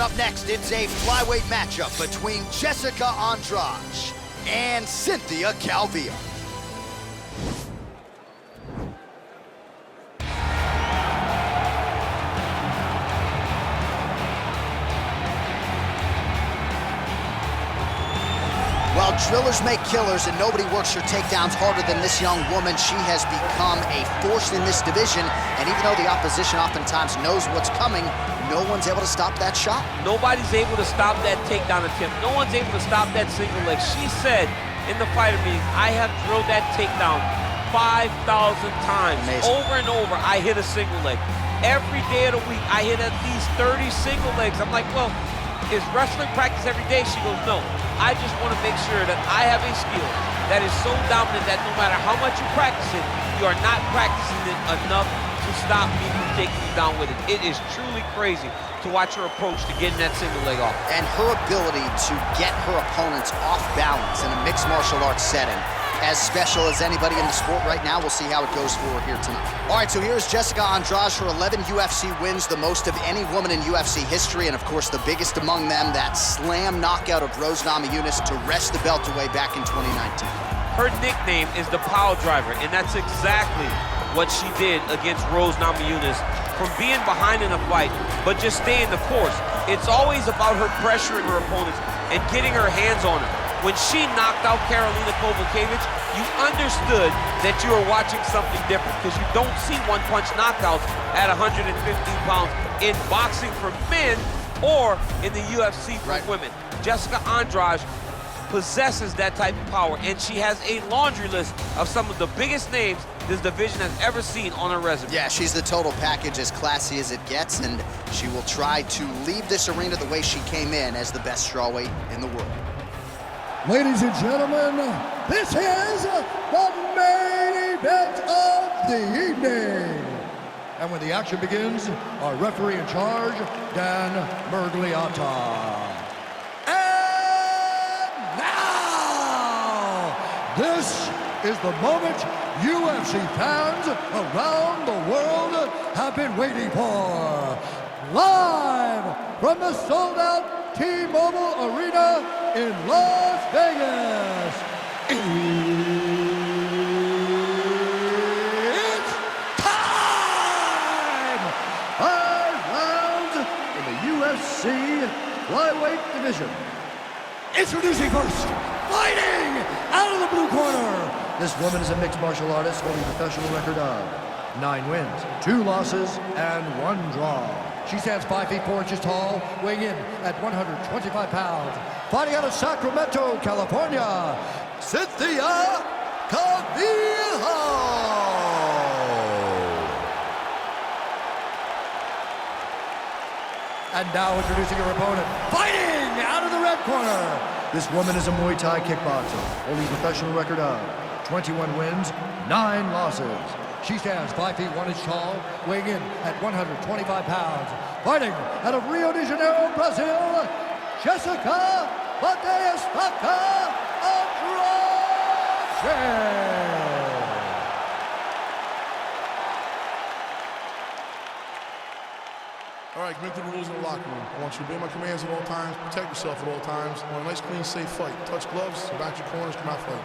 up next, it's a flyweight matchup between Jessica Andrade and Cynthia Calvillo. Well, drillers make killers, and nobody works her takedowns harder than this young woman. She has become a force in this division, and even though the opposition oftentimes knows what's coming, no one's able to stop that shot. Nobody's able to stop that takedown attempt. No one's able to stop that single leg. She said in the fighter meeting, I have drilled that takedown 5,000 times. Amazing. Over and over, I hit a single leg. Every day of the week, I hit at least 30 single legs. I'm like, well, is wrestling practice every day? She goes, no. I just want to make sure that I have a skill that is so dominant that no matter how much you practice it, you are not practicing it enough to stop me from taking you down with it. It is truly crazy to watch her approach to getting that single leg off. And her ability to get her opponents off balance in a mixed martial arts setting, as special as anybody in the sport right now. We'll see how it goes for her here tonight. All right, so here's Jessica Andrade, her 11 UFC wins, the most of any woman in UFC history, and of course the biggest among them, that slam knockout of Rose Namajunas to wrest the belt away back in 2019. Her nickname is the Power Driver, and that's exactly what she did against Rose Namajunas. From being behind in a fight, but just staying the course. It's always about her pressuring her opponents and getting her hands on her. When she knocked out Karolina Kowalkiewicz, you understood that you were watching something different because you don't see one-punch knockouts at 115 pounds in boxing for men or in the UFC for women. Jessica Andrade possesses that type of power, and she has a laundry list of some of the biggest names this division has ever seen on her resume. Yeah, she's the total package, as classy as it gets, and she will try to leave this arena the way she came in, as the best strawweight in the world. Ladies and gentlemen, this is the main event of the evening. And when the action begins, our referee in charge, Dan Mergliata. And now, this is the moment UFC fans around the world have been waiting for. Live from the sold-out T-Mobile Arena in Las Vegas. It's time! 5 rounds in the UFC flyweight division. Introducing first, fighting out of the blue corner. This woman is a mixed martial artist holding a professional record of 9 wins, 2 losses, and 1 draw. She stands 5 feet 4 inches tall, weighing in at 125 pounds. Fighting out of Sacramento, California, Cynthia Calvillo. And now introducing her opponent, fighting out of the red corner. This woman is a Muay Thai kickboxer, holding a professional record of 21 wins, 9 losses. She stands 5 feet 1 inch tall, weighing in at 125 pounds. Fighting out of Rio de Janeiro, Brazil, Jessica Andrade. All right, commit to the rules in the locker room. I want you to obey my commands at all times, protect yourself at all times. I want a nice, clean, safe fight. Touch gloves, back your corners, come out fighting.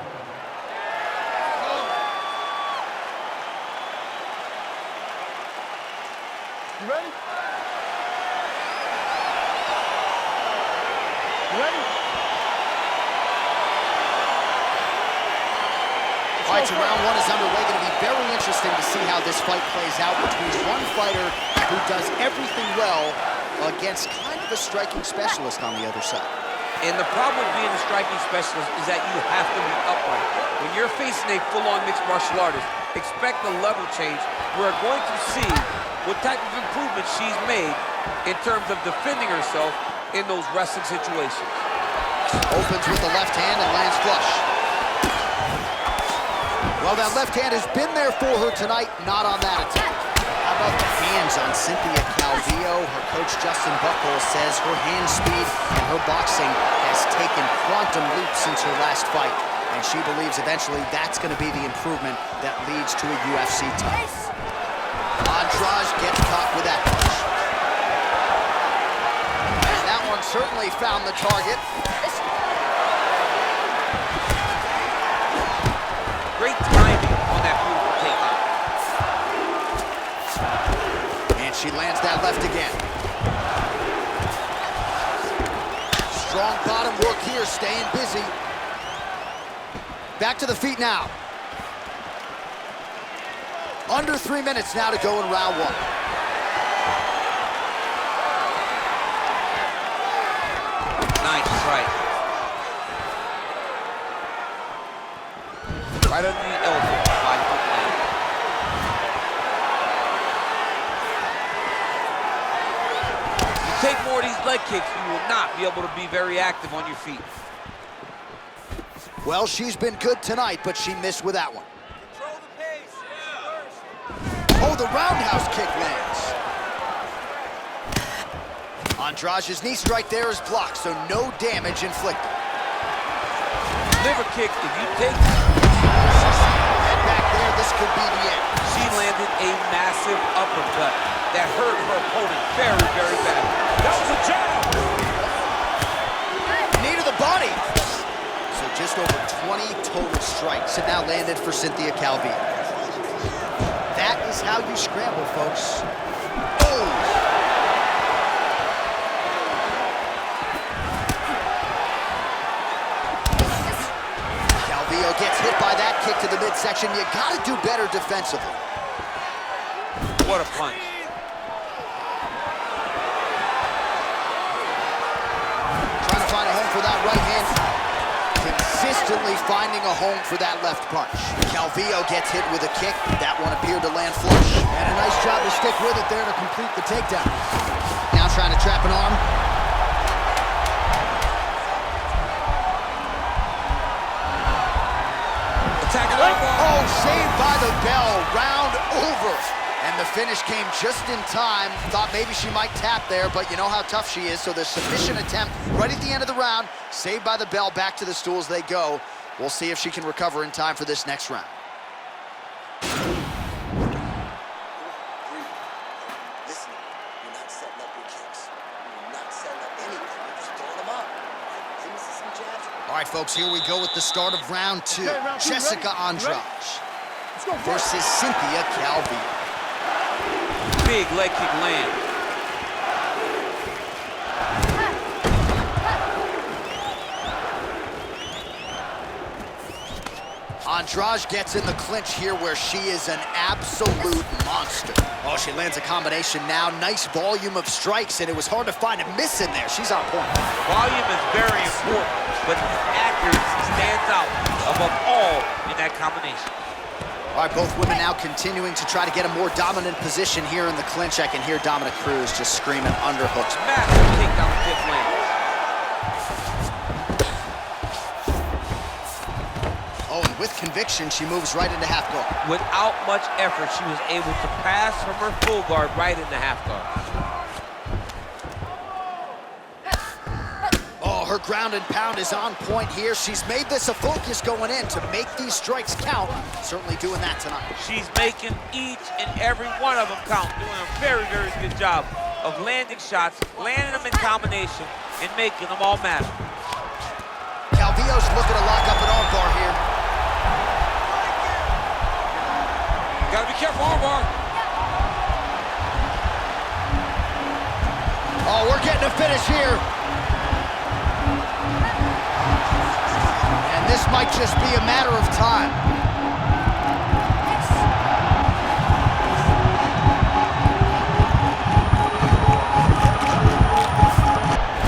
You ready? You ready? All right, so round 1 is underway. Going to be very interesting to see how this fight plays out between one fighter who does everything well against kind of a striking specialist on the other side. And the problem with being a striking specialist is that you have to be upright. When you're facing a full-on mixed martial artist, expect a level change. We're going to see what type of improvement she's made in terms of defending herself in those wrestling situations. Opens with the left hand and lands flush. Well, that left hand has been there for her tonight, not on that attack. How about the hands on Cynthia Calvillo? Her coach, Justin Buchholz, says her hand speed and her boxing has taken quantum leaps since her last fight, and she believes eventually that's going to be the improvement that leads to a UFC title. Andrade gets caught with that punch. And now certainly found the target. Great timing on that beautiful takedown. And she lands that left again. Strong bottom work here, staying busy. Back to the feet now. Under 3 minutes now to go in round one. Nice strike. Right under the elbow by hook land. You take more of these leg kicks, you will not be able to be very active on your feet. Well, she's been good tonight, but she missed with that one. Control the pace. Oh, the roundhouse kick lands. Andrade's knee strike there is blocked, so no damage inflicted. Liver kick, if you take Head back there, this could be the end. she landed a massive uppercut that hurt her opponent very, very bad. That was a jab. Knee to the body. So just over 20 total strikes have now landed for Cynthia Calvillo. That is how you scramble, folks. Oh! Calvillo gets hit by that kick to the midsection. You gotta do better defensively. What a punch. Trying to find a home for that right hand. Consistently finding a home for that left punch. Calvillo gets hit with a kick. That one appeared to land flush. And a nice job to stick with it there to complete the takedown. Now trying to trap an arm. Attacking arm bar. Oh, saved by the bell. Round over. And the finish came just in time. Thought maybe she might tap there, but you know how tough she is. So the submission attempt right at the end of the round. Saved by the bell. Back to the stools they go. We'll see if she can recover in time for this next round. Listen, you're not setting up your kicks. You're not setting up anything. You're just throwing them up. Right? Let me see some jabs. All right, folks, here we go with the start of round two. Okay, round two, Jessica ready? Andrade Let's go versus Cynthia Calvillo. Big leg kick land. Andrade gets in the clinch here where she is an absolute monster. Oh, she lands a combination now. Nice volume of strikes, and it was hard to find a miss in there. She's on point. Volume is very important, but accuracy stands out above all in that combination. All right, both women now continuing to try to get a more dominant position here in the clinch. I can hear Dominic Cruz just screaming underhooks. Massive takedown kick land. Oh, and with conviction, she moves right into half guard. Without much effort, she was able to pass from her full guard right into half guard. Oh, her ground and pound is on point here. She's made this a focus going in to make these strikes count. Certainly doing that tonight. She's making each and every one of them count, doing a very, very good job of landing shots, landing them in combination, and making them all matter. Calvillo's looking to lock up an armbar here. Gotta be careful, armbar. Oh, we're getting a finish here. And this might just be a matter of time.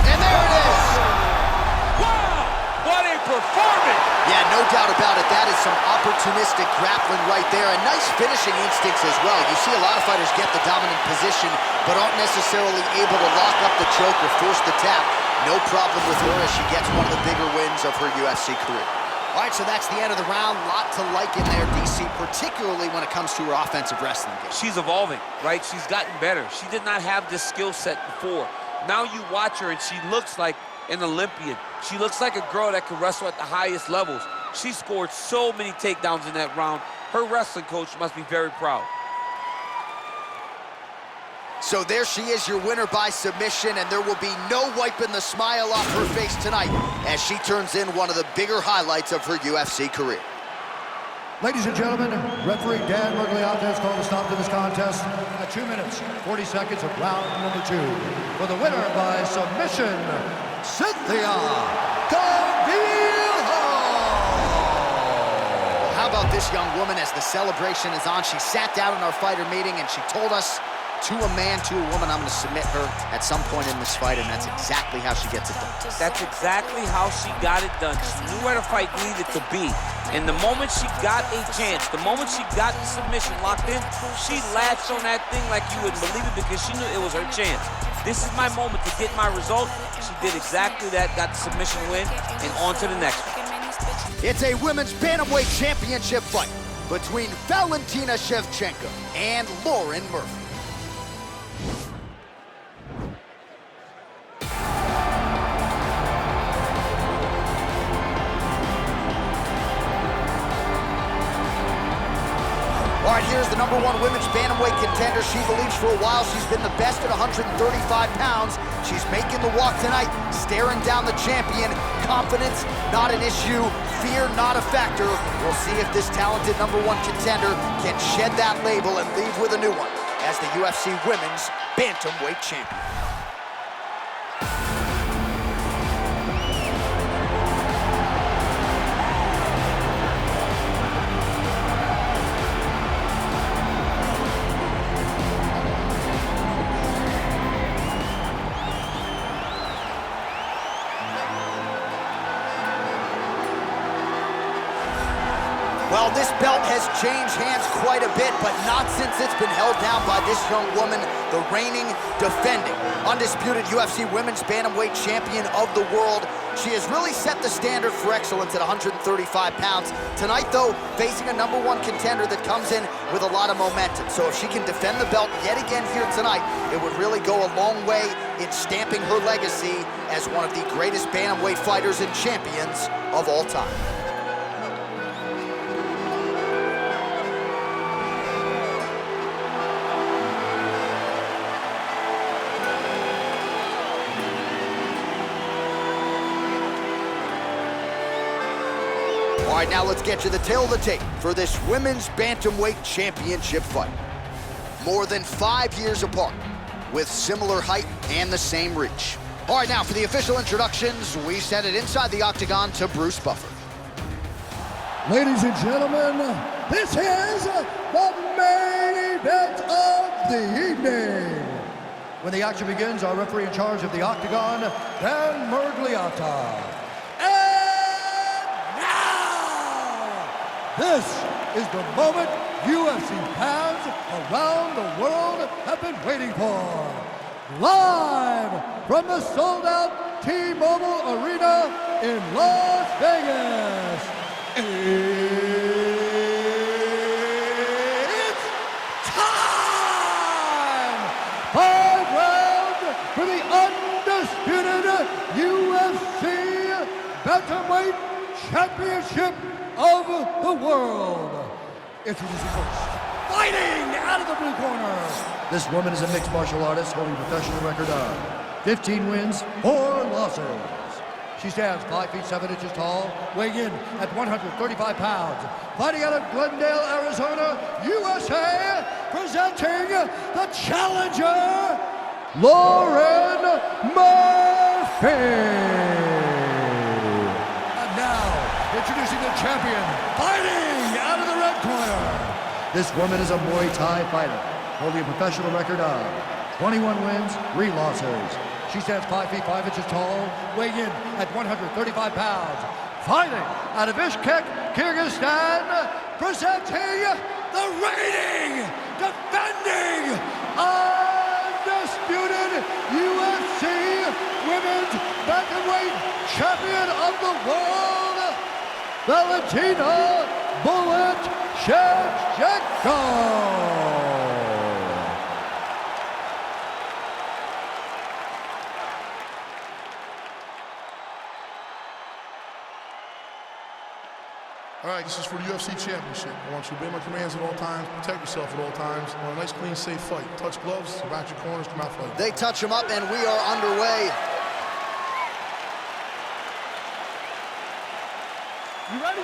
And there it is. Wow, what a performance. Yeah, no doubt about it. That is some opportunistic grappling right there, and nice finishing instincts as well. You see a lot of fighters get the dominant position, but aren't necessarily able to lock up the choke or force the tap. No problem with her as she gets one of the bigger wins of her UFC career. All right, so that's the end of the round. Lot to like in there, DC, particularly when it comes to her offensive wrestling game. She's evolving, right? She's gotten better. She did not have this skill set before. Now you watch her and she looks like an Olympian. She looks like a girl that can wrestle at the highest levels. She scored so many takedowns in that round. Her wrestling coach must be very proud. So there she is, your winner by submission, and there will be no wiping the smile off her face tonight as she turns in one of the bigger highlights of her UFC career. Ladies and gentlemen, referee Dan Mergliata has called a stop to this contest at 2 minutes, 40 seconds of round number 2. For the winner by submission, Cynthia Calvillo. How about this young woman as the celebration is on? She sat down in our fighter meeting and she told us, to a man, to a woman, I'm going to submit her at some point in this fight, and that's exactly how she gets it done. That's exactly how she got it done. She knew where the fight needed to be. And the moment she got a chance, the moment she got the submission locked in, she latched on that thing like you wouldn't believe it because she knew it was her chance. This is my moment to get my result. She did exactly that, got the submission win, and on to the next one. It's a women's bantamweight championship fight between Valentina Shevchenko and Lauren Murphy. All right, here's the #1 women's bantamweight contender. She believes for a while she's been the best at 135 pounds. She's making the walk tonight, staring down the champion. Confidence, not an issue. Fear, not a factor. We'll see if this talented #1 contender can shed that label and leave with a new one as the UFC Women's Bantamweight Champion. Well, this belt has changed hands quite a bit, but not since it's been held down by this young woman, the reigning, defending, undisputed UFC Women's Bantamweight Champion of the world. She has really set the standard for excellence at 135 pounds. Tonight, though, facing a #1 contender that comes in with a lot of momentum. So if she can defend the belt yet again here tonight, it would really go a long way in stamping her legacy as one of the greatest bantamweight fighters and champions of all time. All right, now let's get you the tail of the tape for this Women's Bantamweight Championship fight. More than 5 years apart, with similar height and the same reach. All right, now for the official introductions, we send it inside the octagon to Bruce Buffer. Ladies and gentlemen, this is the main event of the evening. When the action begins, our referee in charge of the octagon, Dan Mergliata. This is the moment UFC fans around the world have been waiting for. Live from the sold-out T-Mobile Arena in Las Vegas, it's time! 5 rounds for the undisputed UFC Bantamweight Championship of the world. Introducing first, fighting out of the blue corner. This woman is a mixed martial artist holding a professional record of 15 wins, 4 losses. She stands 5 feet 7 inches tall, weighing in at 135 pounds. Fighting out of Glendale, Arizona, USA, presenting the challenger, Lauren Murphy. Introducing the champion, fighting out of the red corner. This woman is a Muay Thai fighter, holding a professional record of 21 wins, 3 losses. She stands 5 feet 5 inches tall, weighing in at 135 pounds. Fighting out of Bishkek, Kyrgyzstan, presenting the reigning, defending, undisputed UFC Women's Bantamweight Champion of the world, Valentina "Bullet" Shevchenko. All right, this is for the UFC Championship. I want you to obey my commands at all times, protect yourself at all times. I want a nice, clean, safe fight. Touch gloves, back your corners, come out fighting. They touch him up, and we are underway. You ready?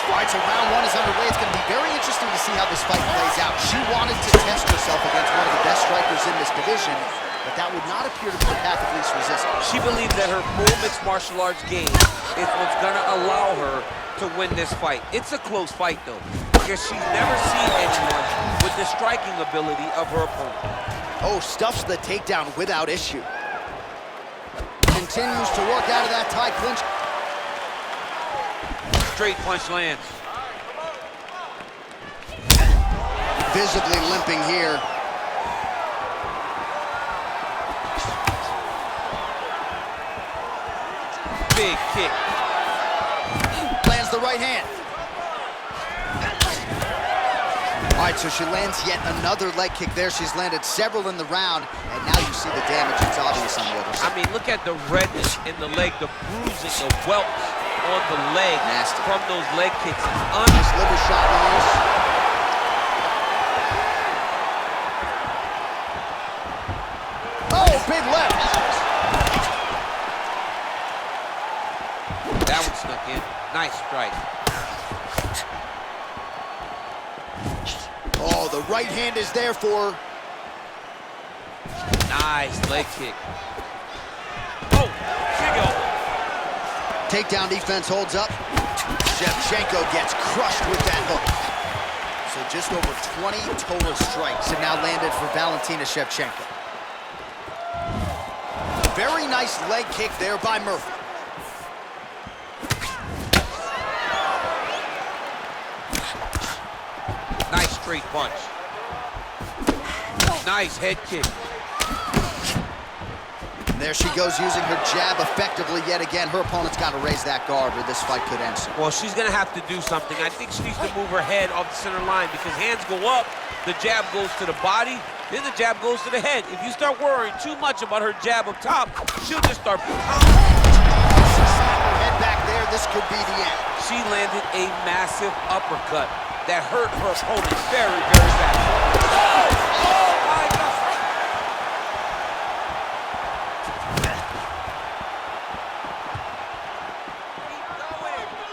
All right, so round one is underway. It's going to be very interesting to see how this fight plays out. She wanted to test herself against one of the best strikers in this division, but that would not appear to be the path of least resistance. She believes that her full mixed martial arts game is what's going to allow her to win this fight. It's a close fight, though, because she's never seen anyone with the striking ability of her opponent. Oh, stuffs the takedown without issue. Continues to work out of that tie clinch. Straight punch lands. Visibly limping here. Big kick. Lands the right hand. All right, so she lands yet another leg kick there. She's landed several in the round, and now you see the damage. It's obvious on the other side. I mean, look at the redness in the leg, the bruising, the welts on the leg. Nasty. From those leg kicks. This liver shot lands. Oh, big left. That one snuck in. Nice strike. Oh, the right hand is there for her. Nice leg kick. Oh, Shigo. Takedown defense holds up. Shevchenko gets crushed with that hook. So just over 20 total strikes have now landed for Valentina Shevchenko. Very nice leg kick there by Murphy. Nice straight punch. Nice head kick. And there she goes using her jab effectively yet again. Her opponent's got to raise that guard or this fight could end soon. Well, she's going to have to do something. I think she needs to move her head off the center line because hands go up, the jab goes to the body, then the jab goes to the head. If you start worrying too much about her jab up top, she'll just start pounding. She slapped her head back there. This could be the end. She landed a massive uppercut that hurt her opponent very, very bad. Oh my God!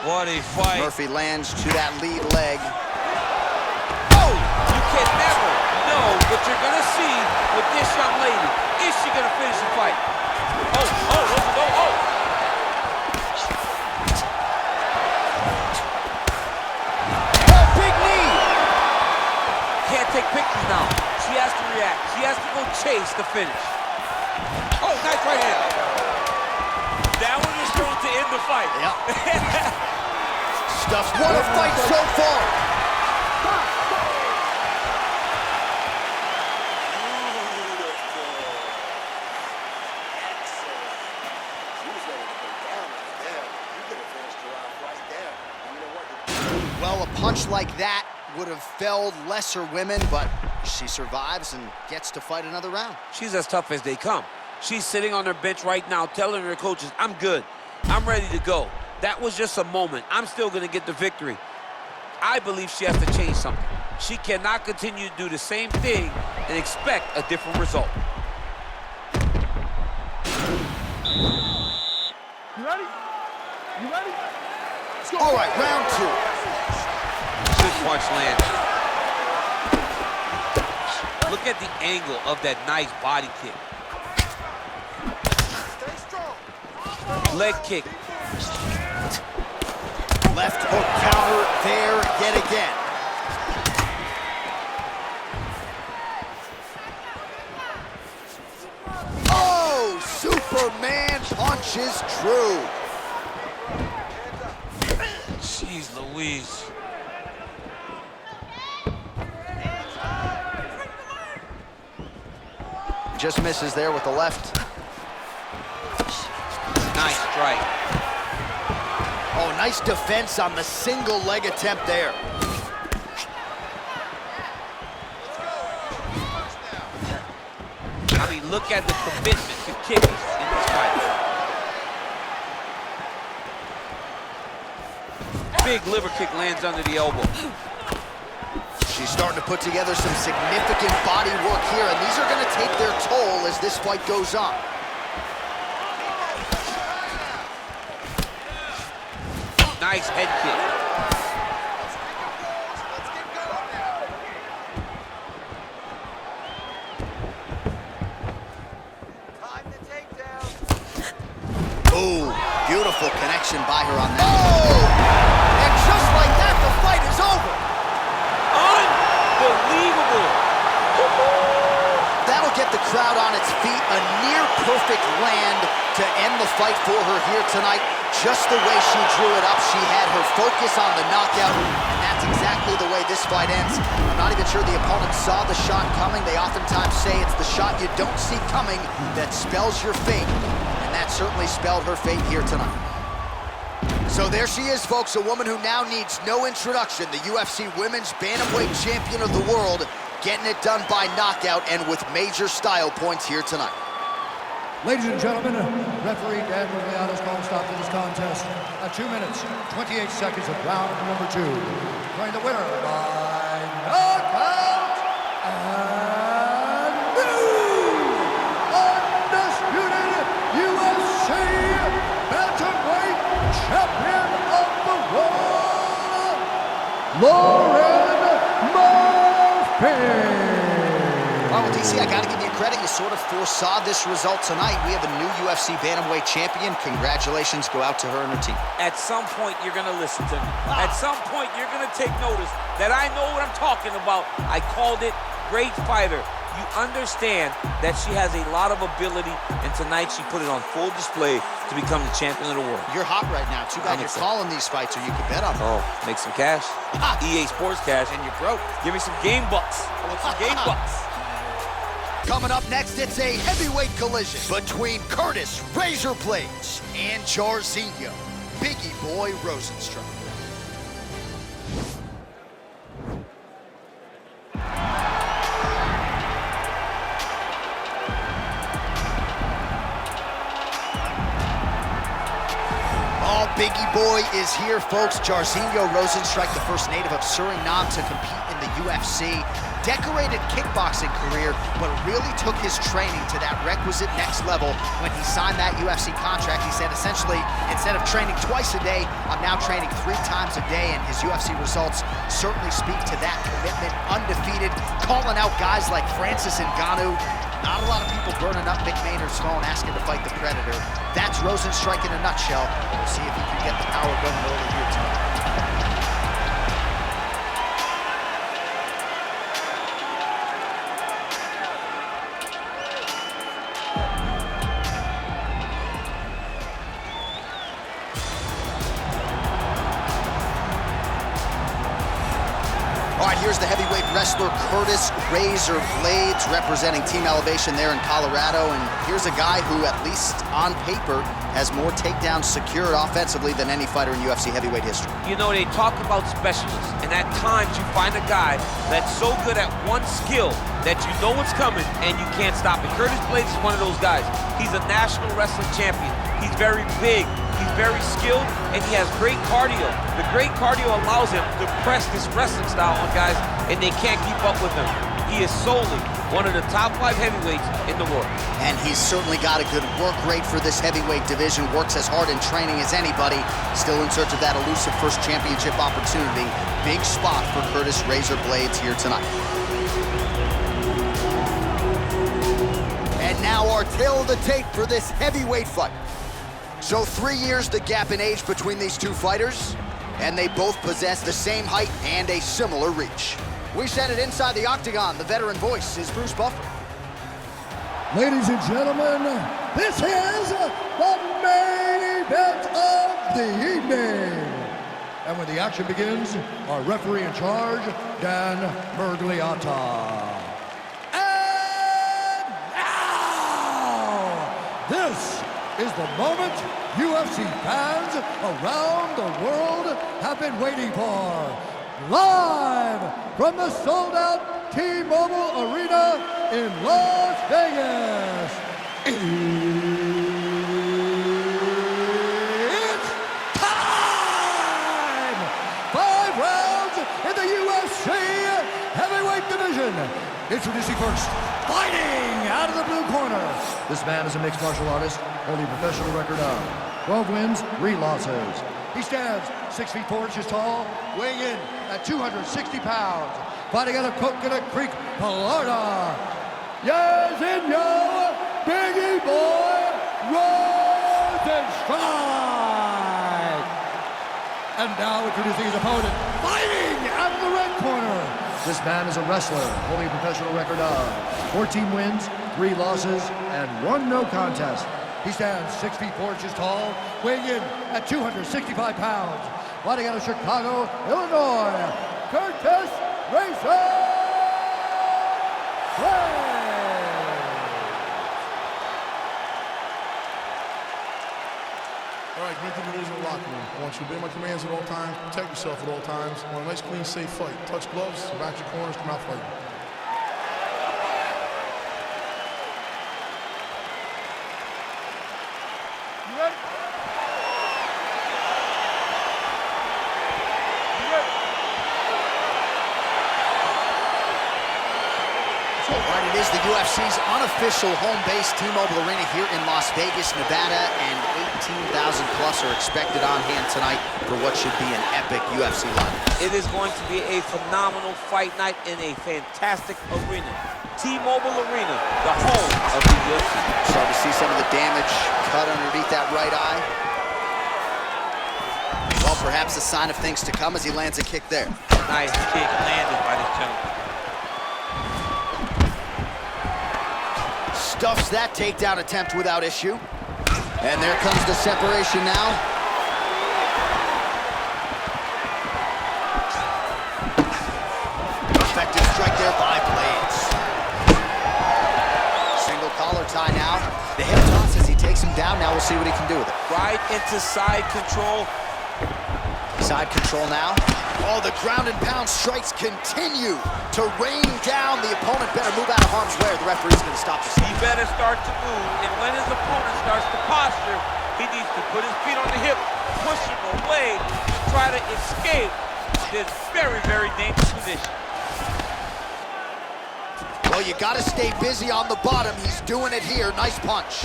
What a fight. Murphy lands to that lead leg. Oh! You can never know what you're going to see with this young lady. Is she going to finish the fight? Oh! Big knee! Can't take pictures now. She has to react. She has to go chase the finish. Oh, nice right hand. That one is thrown to end the fight. Yep. Stuffs. What a fight so far! Well, a punch like that would have felled lesser women, but she survives and gets to fight another round. She's as tough as they come. She's sitting on her bench right now telling her coaches, I'm good. I'm ready to go. That was just a moment. I'm still going to get the victory. I believe she has to change something. She cannot continue to do the same thing and expect a different result. You ready? You ready? Let's go. All right, round two. Good punch lands. Look at the angle of that nice body kick. Leg kick. Left hook counter there yet again. Oh, Superman punch is true. Jeez Louise. Just misses there with the left. Nice strike. Oh, nice defense on the single leg attempt there. look at the commitment to kicking in this fight. Big liver kick lands under the elbow. She's starting to put together some significant body work here, and these are going to take their toll as this fight goes on. Nice head kick. Oh, beautiful connection by her on that. Oh! And just like that, the fight is over. Unbelievable. That'll get the crowd on its feet. A near-perfect land to end the fight for her here tonight. Just the way she drew it up, she had her focus on the knockout, and that's exactly the way this fight ends. I'm not even sure the opponent saw the shot coming. They oftentimes say it's the shot you don't see coming that spells your fate, and that certainly spelled her fate here tonight. So there she is, folks, a woman who now needs no introduction, the UFC Women's Bantamweight Champion of the world, getting it done by knockout and with major style points here tonight. Ladies and gentlemen, referee Dan Murgliano has called a stop to this contest at 2 minutes, 28 seconds of round number 2. Declaring the winner by knockout and new undisputed UFC Bantamweight Champion of the world, Lauren Murphy. Well, DC, I got to give you credit. You sort of foresaw this result tonight. We have a new UFC Bantamweight champion. Congratulations go out to her and her team. At some point, you're going to listen to me. At some point, you're going to take notice that I know what I'm talking about. I called it great fighter. You understand that she has a lot of ability, and tonight she put it on full display to become the champion of the world. You're hot right now. Too bad you're calling these fights, or you could bet on them. Oh, make some cash. EA Sports cash. And you're broke. Give me some game bucks. I want some game bucks. Coming up next, it's a heavyweight collision between Curtis Razor Blades and Jairzinho Biggie Boy Rosenstruck. Biggie Boy is here, folks. Jairzinho Rosenstruck, the first native of Suriname to compete in the UFC. Decorated kickboxing career, but really took his training to that requisite next level when he signed that UFC contract. He said, essentially, instead of training twice a day, I'm now training 3 times a day, and his UFC results certainly speak to that commitment. Undefeated, calling out guys like Francis Ngannou. Not a lot of people burning up Mick Maynard's phone asking to fight the Predator. That's Rosenstruck in a nutshell. We'll see if he can get the power going early here tonight. All right, here's the heavyweight wrestler Curtis Razor Blades representing Team Elevation there in Colorado. And here's a guy who, at least on paper, has more takedowns secured offensively than any fighter in UFC heavyweight history. You know, they talk about specialists, and at times you find a guy that's so good at one skill that you know what's coming and you can't stop it. Curtis Blades is one of those guys. He's a national wrestling champion. He's very big. He's very skilled, and he has great cardio. The great cardio allows him to press this wrestling style on guys, and they can't keep up with him. He is solely one of the top 5 heavyweights in the world. And he's certainly got a good work rate for this heavyweight division, works as hard in training as anybody, still in search of that elusive first championship opportunity. Big spot for Curtis Razor Blades here tonight. And now our tale of the tape for this heavyweight fight. So 3 years the gap in age between these two fighters, and they both possess the same height and a similar reach. We send it inside the octagon. The veteran voice is Bruce Buffer. Ladies and gentlemen, this is the main event of the evening. And when the action begins, our referee in charge, Dan Murgliano. And now, this is the moment UFC fans around the world have been waiting for. Live from the sold-out T-Mobile Arena in Las Vegas, it's time! 5 rounds in the UFC heavyweight division. Introducing first, fighting out of the blue corner. This man is a mixed martial artist, holding a professional record of 12 wins, 3 losses. He stands 6 feet 4 inches tall, weighing in at 260 pounds. Fighting out of Coconut Creek, Florida. Yes, and yo, Biggie Boy Rosenstrike. And now introducing his opponent, fighting out of the red corner. This man is a wrestler, holding a professional record of 14 wins, 3 losses, and 1 no contest. He stands 6 feet 4 inches tall, weighing in at 265 pounds. Fighting out of Chicago, Illinois, Curtis Racer Clay. All right, commit to the rules in the locker room. I want you to obey my commands at all times, protect yourself at all times. I want a nice, clean, safe fight. Touch gloves, back your corners, come out fighting. You ready? Right, it is the UFC's unofficial home base, T-Mobile Arena here in Las Vegas, Nevada, and 18,000 plus are expected on hand tonight for what should be an epic UFC lineup. It is going to be a phenomenal fight night in a fantastic arena. T-Mobile Arena, the home of the UFC. Start to see some of the damage cut underneath that right eye. Well, perhaps a sign of things to come as he lands a kick there. Nice kick landed by this gentleman. Stuffs that takedown attempt without issue. And there comes the separation now. Effective strike there by Blades. Single collar tie now. The hip toss as he takes him down. Now we'll see what he can do with it. Right into side control. Side control now. Oh, the ground and pound strikes continue to rain down. The opponent better move out of harm's way or the referee's going to stop this. He better start to move, and when his opponent starts to posture, he needs to put his feet on the hip, push him away, try to escape this very, very dangerous position. Well, you got to stay busy on the bottom. He's doing it here. Nice punch.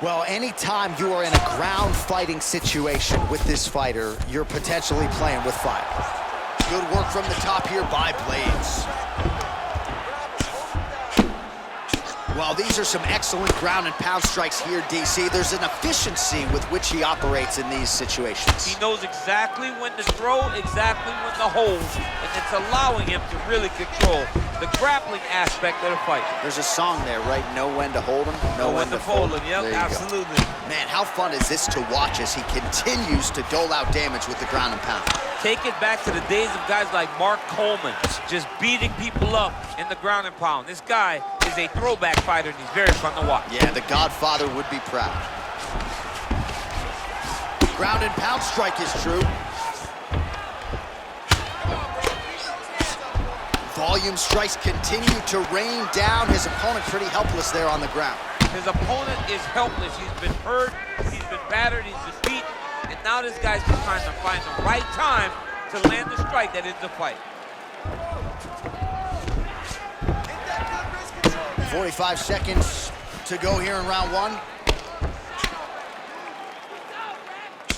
Well, anytime you are in a ground fighting situation with this fighter, you're potentially playing with fire. Good work from the top here by Blades. Well, these are some excellent ground and pound strikes here, DC. There's an efficiency with which he operates in these situations. He knows exactly when to throw, exactly when to hold, and it's allowing him to really control the grappling aspect of the fight. There's a song there, right? Know when to hold him, know when to fold him. Yep, absolutely. Man, how fun is this to watch as he continues to dole out damage with the ground and pound? Take it back to the days of guys like Mark Coleman, just beating people up in the ground and pound. This guy is a throwback fighter, and he's very fun to watch. Yeah, the Godfather would be proud. Ground and pound strike is true. Volume strikes continue to rain down. His opponent pretty helpless there on the ground. His opponent is helpless. He's been hurt, he's been battered, he's been beat, and now this guy's just trying to find the right time to land the strike that ends the fight. 45 seconds to go here in round 1.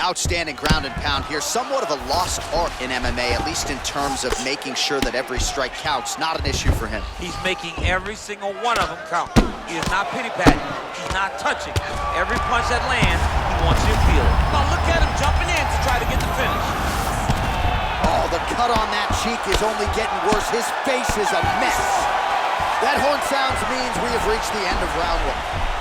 Outstanding ground and pound here. Somewhat of a lost art in MMA, at least in terms of making sure that every strike counts. Not an issue for him. He's making every single one of them count. He is not pity-patting. He's not touching. Every punch that lands, he wants you to feel it. Now look at him jumping in to try to get the finish. Oh, the cut on that cheek is only getting worse. His face is a mess. That horn sounds means we have reached the end of round 1.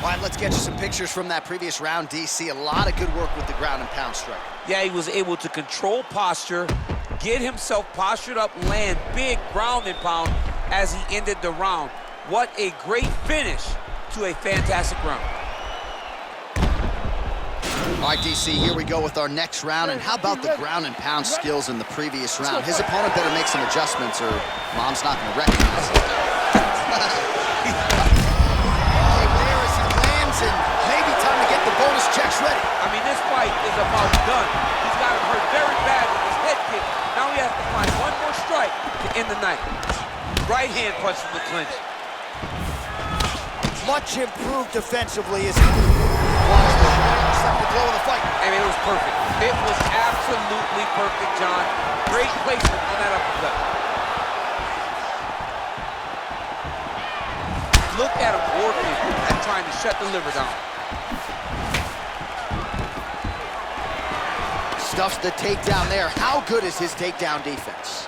All right, let's get you some pictures from that previous round, DC. A lot of good work with the ground and pound strike. Yeah, he was able to control posture, get himself postured up, land big ground and pound as he ended the round. What a great finish to a fantastic round. All right, DC, here we go with our next round. And how about the ground and pound skills in the previous round? His opponent better make some adjustments or Mom's not going to recognize it. Okay, there as he lands, and maybe time to get the bonus checks ready. I mean, this fight is about done. He's got him hurt very bad with his head kick. Now he has to find one more strike to end the night. Right hand punch from the clinch. Much improved defensively as he blocks the second blow of the fight. I mean, it was perfect. It was absolutely perfect, John. Great placement on that uppercut. Look at him working and trying to shut the liver down. Stuffs the takedown there. How good is his takedown defense?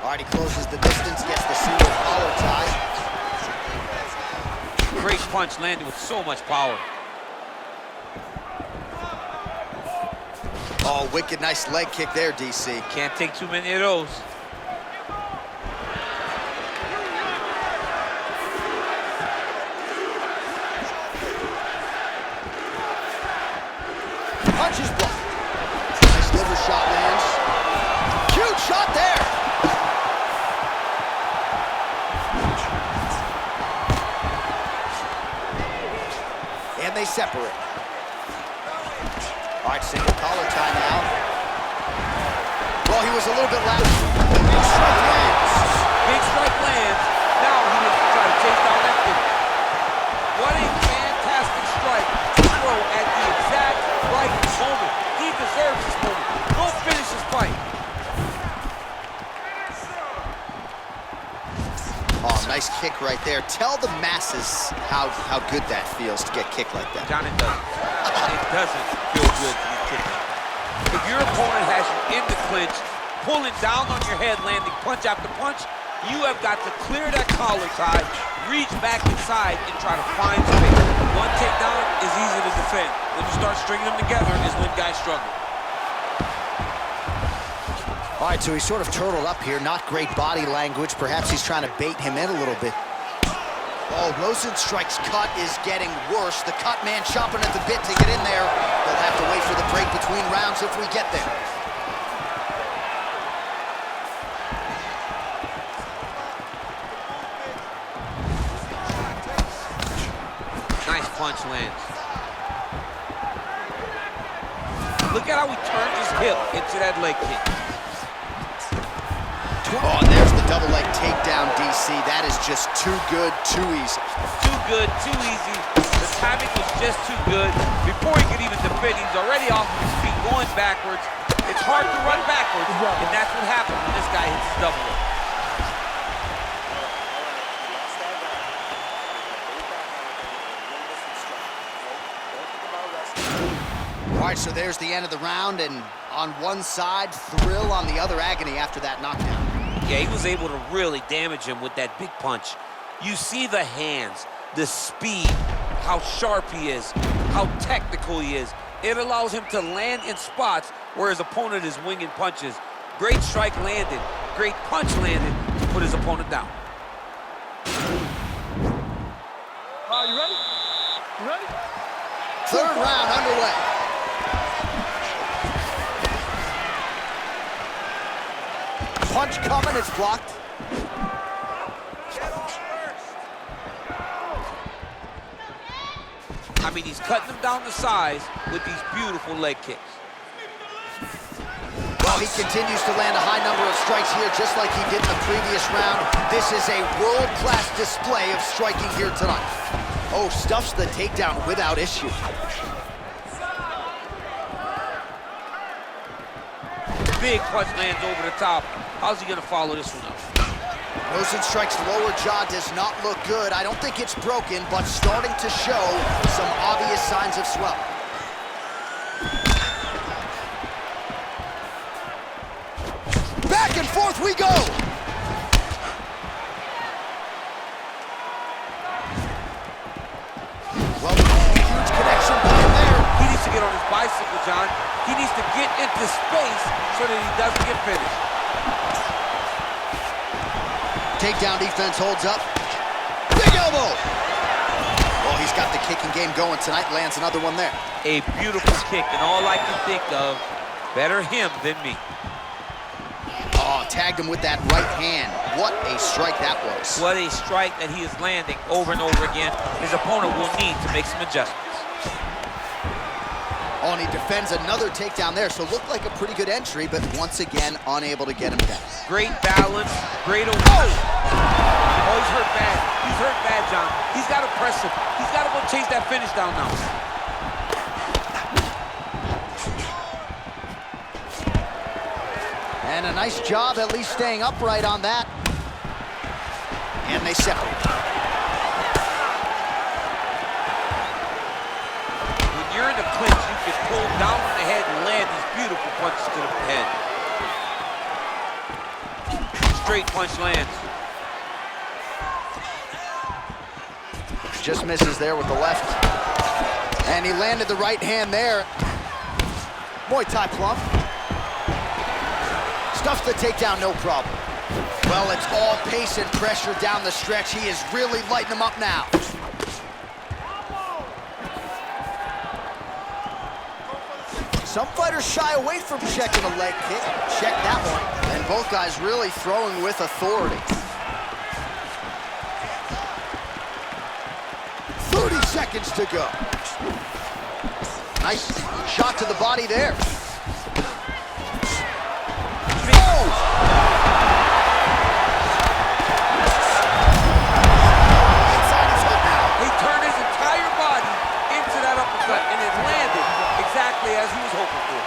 All right, he closes the distance, gets the single collar tie. Great punch landing with so much power. Oh, wicked nice leg kick there, DC. Can't take too many of those. Punch is blocked. Nice liver shot lands. Huge shot there. And they separate. All right, single collar tie now. Well, he was a little bit loud. Big strike lands. Big strike lands. Now he needs to try to chase down that kick. What a fantastic strike to throw at the exact right moment. He deserves this moment. Go finish his fight. Oh, nice kick right there. Tell the masses how good that feels to get kicked like that. John, it doesn't. It doesn't feel good to get kicked like that. If your opponent has you in the clinch, pulling down on your head, landing punch after punch, you have got to clear that collar tie, reach back inside, and try to find space. One takedown is easy to defend. When you start stringing them together is when guys struggle. All right, so he's sort of turtled up here. Not great body language. Perhaps he's trying to bait him in a little bit. Oh, Rosenstrike's cut is getting worse. The cut man chomping at the bit to get in there. They'll have to wait for the break between rounds if we get there. Nice punch lands. Look at how he turns his hip into that leg kick. Oh, and there's the double leg takedown, DC. That is just too good, too easy. Too good, too easy. The timing was just too good. Before he could even defend, he's already off his feet, going backwards. It's hard to run backwards, and that's what happens when this guy hits his double leg. All right, so there's the end of the round, and on one side, thrill, on the other, agony after that knockdown. Yeah, he was able to really damage him with that big punch. You see the hands, the speed, how sharp he is, how technical he is. It allows him to land in spots where his opponent is winging punches. Great strike landed, great punch landed to put his opponent down. You ready? You ready? Third round underway. Punch coming, it's blocked. I mean, he's cutting them down to size with these beautiful leg kicks. Well, he continues to land a high number of strikes here, just like he did in the previous round. This is a world-class display of striking here tonight. Oh, stuffs the takedown without issue. Big punch lands over the top. How's he gonna follow this one up? Rosenstrike's lower jaw does not look good. I don't think it's broken, but starting to show some obvious signs of swelling. Back and forth we go! Well, huge connection point there. He needs to get on his bicycle, John. He needs to get into space so that he doesn't get finished. Takedown defense holds up. Big elbow! Well, he's got the kicking game going tonight, lands another one there. A beautiful kick, and all I can think of, better him than me. Oh, tagged him with that right hand. What a strike that was. What a strike that he is landing over and over again. His opponent will need to make some adjustments. Oh, and he defends another takedown there, so looked like a pretty good entry, but once again, unable to get him down. Great balance, great awareness. Oh, he's hurt bad. He's hurt bad, John. He's got to press him. He's got to go chase that finish down now. And a nice job at least staying upright on that. And they separate. When you're in the clinch, you can pull down on the head and land these beautiful punches to the head. Straight punch lands. Just misses there with the left. And he landed the right hand there. Muay Thai plump. Stuffs the takedown, no problem. Well, it's all pace and pressure down the stretch. He is really lighting him up now. Some fighters shy away from checking a leg kick. Check that one. And both guys really throwing with authority. 30 seconds to go. Nice shot to the body there. As he was hoping for.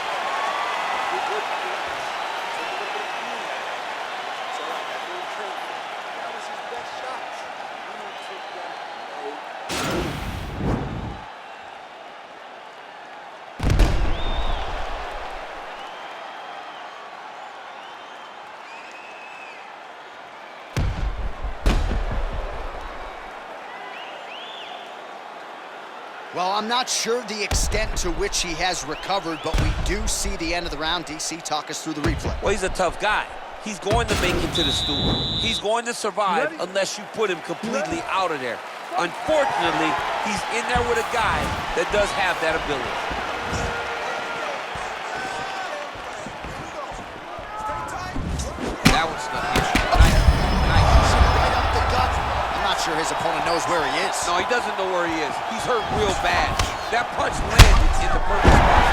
Well, I'm not sure the extent to which he has recovered, but we do see the end of the round. DC, talk us through the replay. Well, he's a tough guy. He's going to make it to the stool. He's going to survive unless you put him completely out of there. Unfortunately, he's in there with a guy that does have that ability. That one's stuck in. Nice. Right up the gut. I'm not sure his opponent knows where he is. No, he doesn't know where he is. He's hurt real bad. That punch landed in the perfect spot.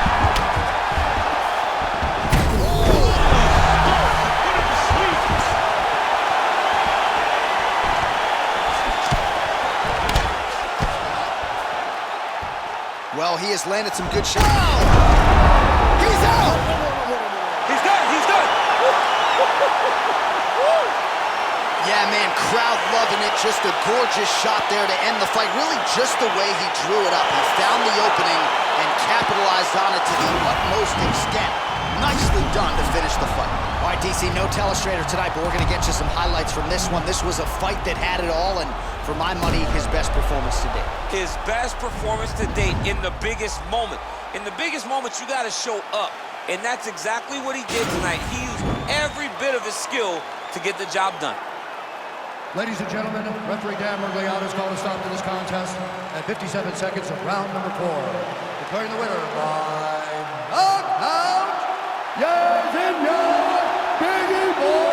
Well, he has landed some good shots. Oh! He's out! He's done, he's done! Yeah, man, crowd loving it. Just a gorgeous shot there to end the fight. Really just the way he drew it up. He found the opening and capitalized on it to the utmost extent. Nicely done to finish the fight. All right, DC, no telestrator tonight, but we're going to get you some highlights from this one. This was a fight that had it all, and for my money, his best performance to date. His best performance to date in the biggest moment. In the biggest moment, you got to show up, and that's exactly what he did tonight. He used every bit of his skill to get the job done. Ladies and gentlemen, referee Dan Mergliano has called a stop to this contest at 57 seconds of round number 4. Declaring the winner by knockout, yes, in your Biggie Boy,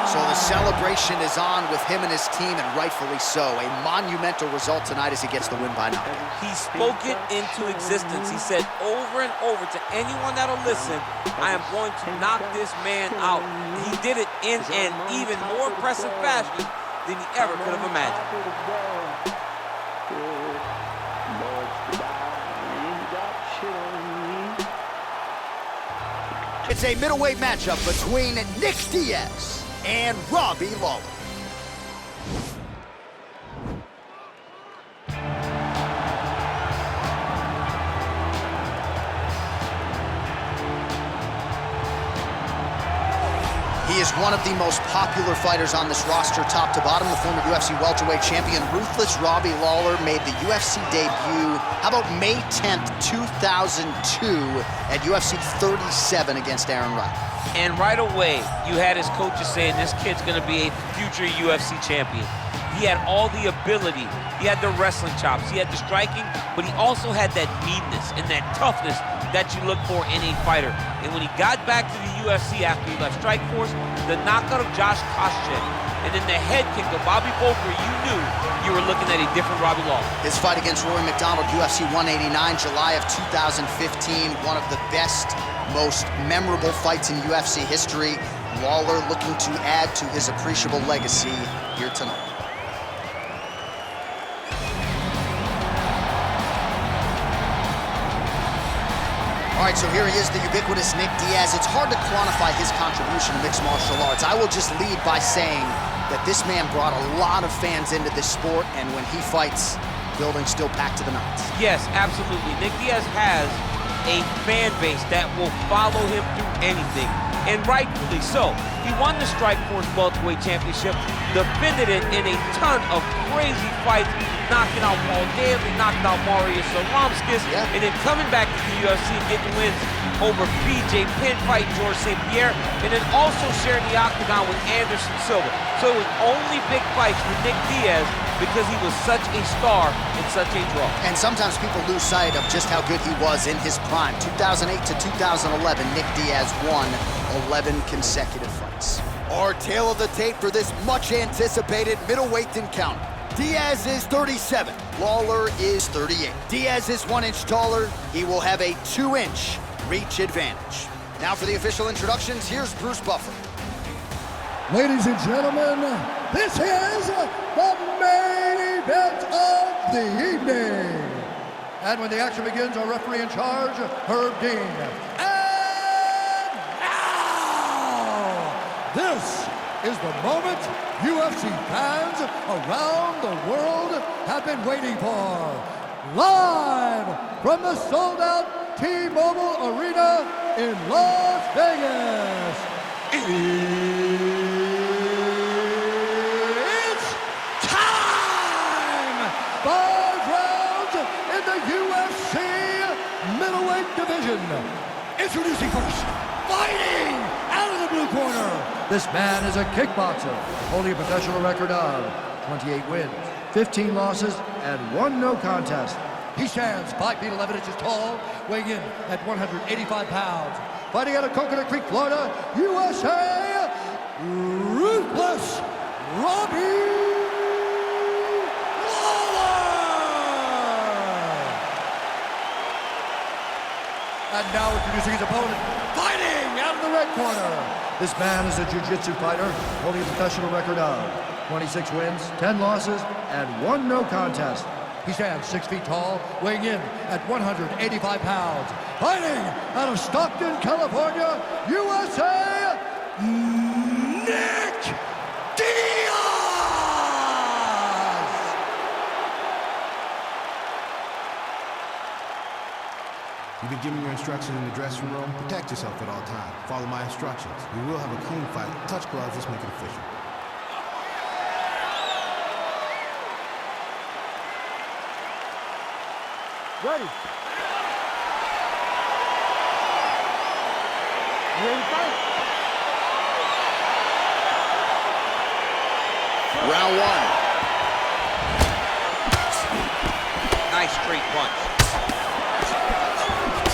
So the celebration is on with him and his team, and rightfully so. A monumental result tonight as he gets the win by knockout. He spoke it into existence. He said over and over to anyone that'll listen, I am going to knock this man out. He did it in an even more impressive fashion than he ever could have imagined. It's a middleweight matchup between Nick Diaz and Robbie Lawler. He is one of the most popular fighters on this roster, top to bottom. The former UFC welterweight champion, Ruthless Robbie Lawler, made the UFC debut, how about May 10th, 2002 at UFC 37 against Aaron Wright. And right away, you had his coaches saying this kid's going to be a future UFC champion. He had all the ability. He had the wrestling chops. He had the striking, but he also had that meanness and that toughness that you look for in a fighter. And when he got back to the UFC after he left Strikeforce, the knockout of Josh Koscheck and then the head kick of Bobby Volker, you knew you were looking at a different Robbie Lawler. His fight against Rory McDonald, UFC 189, July of 2015, one of the best, most memorable fights in UFC history. Lawler looking to add to his appreciable legacy here tonight. All right, so here he is, the ubiquitous Nick Diaz. It's hard to quantify his contribution to mixed martial arts. I will just lead by saying that this man brought a lot of fans into this sport, and when he fights, building's still packed to the nines. Yes, absolutely. Nick Diaz has a fan base that will follow him through anything, and rightfully so. He won the Strikeforce Welterweight Championship, defended it in a ton of crazy fights, knocking out Paul Daly, knocking out Marius Saromskis, and then coming back to the UFC and getting wins over BJ Penn, fighting George St. Pierre, and then also sharing the octagon with Anderson Silva. So it was only big fights for Nick Diaz because he was such a star and such a draw. And sometimes people lose sight of just how good he was in his prime. 2008 to 2011, Nick Diaz won 11 consecutive fights. Our tale of the tape for this much-anticipated middleweight encounter. Diaz is 37. Lawler is 38. Diaz is 1 inch taller. He will have a 2-inch reach advantage. Now for the official introductions, here's Bruce Buffer. Ladies and gentlemen, this is the main event of the evening. And when the action begins, our referee in charge, Herb Dean. And now, this is the moment UFC fans around the world have been waiting for. Live from the sold-out T-Mobile Arena in Las Vegas. It's time! 5 rounds in the UFC middleweight division. Introducing first, fighting out of the blue corner. This man is a kickboxer, holding a professional record of 28 wins, 15 losses, and 1 no contest. He stands 5 feet 11 inches tall, weighing in at 185 pounds. Fighting out of Coconut Creek, Florida, USA, Ruthless Robbie Lawler! And now introducing his opponent, fighting out of the red corner. This man is a jiu-jitsu fighter, holding a professional record of 26 wins, 10 losses, and 1 no contest. He stands 6 feet tall, weighing in at 185 pounds. Fighting out of Stockton, California, USA, Nick Diaz! You've been given your instructions in the dressing room. Protect yourself at all times. Follow my instructions. We will have a clean fight. Touch gloves, let's make it official. Ready. You ready to fight? Round 1. Nice straight punch.